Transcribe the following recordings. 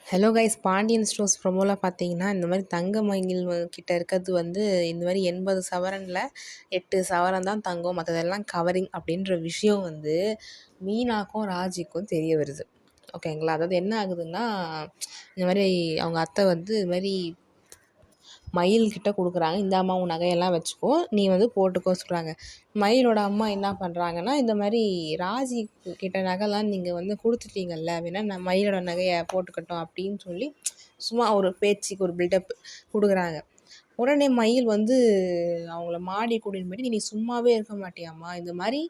Hello guys, Pandian stores ப்ரோமோவில் பார்த்தீங்கன்னா இந்த மாதிரி தங்க மயில் கிட்ட இருக்கிறது வந்து இந்த மாதிரி 80 சவரனில் 8 சவரன் தான் தங்கம், மற்றதெல்லாம் கவரிங் அப்படின்ற விஷயம் வந்து மீனாக்கும் ராஜிக்கும் தெரிய வருது. ஓகேங்களா? அதாவது என்ன ஆகுதுன்னா, இந்த மாதிரி அவங்க அத்தை வந்து இது மாதிரி மயில்கிட்ட கொடுக்குறாங்க. இந்த அம்மா உன் நகையெல்லாம் வச்சுக்கோ, நீ வந்து போட்டுக்கோ சொல்கிறாங்க. மயிலோட அம்மா என்ன பண்ணுறாங்கன்னா, இந்த மாதிரி ராஜி கிட்ட நகைலாம் நீங்கள் வந்து கொடுத்துட்டீங்கல்ல, வேணா நான் மயிலோட நகையை போட்டுக்கட்டும் அப்படின்னு சொல்லி சும்மா ஒரு பேச்சுக்கு ஒரு பில்டப் கொடுக்குறாங்க. உடனே மயில் வந்து அவங்கள மாடி கூட்டின்னு போயிட்டு, நீ சும்மாவே இருக்க மாட்டியாம்மா, இந்த மாதிரி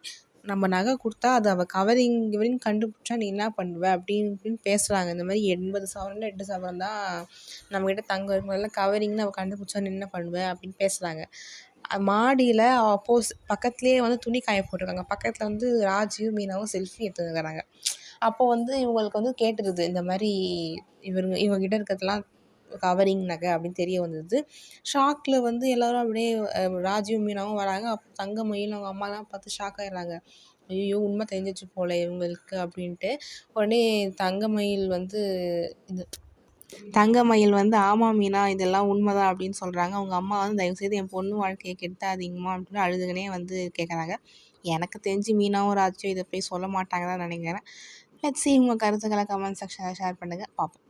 நம்ம நகை கொடுத்தா அது அவள் கவரிங் கிவரிங் கண்டுபிடிச்சா நீ என்ன பண்ணுவ அப்படின்னு இப்படின்னு பேசுகிறாங்க. இந்த மாதிரி 80 சவரனில் 8 சவரன் தான் நம்மக்கிட்ட தங்கம் இருக்கும், கவரிங்னு அவள் கண்டுபிடிச்சா நீ என்ன பண்ணுவ அப்படின்னு பேசுகிறாங்க. மாடியில் பக்கத்துலேயே வந்து துணி காய போட்டிருக்காங்க. பக்கத்தில் வந்து ராஜியும் மீனாவும் செல்ஃபி எடுத்துக்கிறாங்க. அப்போ வந்து இவங்களுக்கு வந்து கேட்டுருது, இந்த மாதிரி இவங்ககிட்ட இருக்கிறதுலாம் கவரிங் நகை அப்படின்னு தெரிய வந்தது. ஷாக்கில் வந்து எல்லோரும் அப்படியே ராஜியும் மீனாவும் வராங்க. அப்போ தங்கமயில் அவங்க அம்மாலாம் பார்த்து ஷாக் ஆகிடுறாங்க. ஐயோ, உண்மை தெரிஞ்சிச்சு போல இவங்களுக்கு அப்படின்ட்டு. உடனே தங்கமயில் வந்து ஆமாம் மீனா, இதெல்லாம் உண்மைதான் அப்படின்னு சொல்கிறாங்க. அவங்க அம்மா வந்து தயவுசெய்து என் பொண்ணு வாழ்க்கையை கெடுத்தாதீங்கம்மா அப்படின்னு அழுதுகனே வந்து கேட்குறாங்க. எனக்கு தெரிஞ்சு மீனாவும் ராஜியும் இதை போய் சொல்ல மாட்டாங்க தான் நினைக்கிறேன். Let's see. உங்கள் கருத்துக்களை கமெண்ட் செக்ஷனில் ஷேர் பண்ணுங்கள், பார்ப்போம்.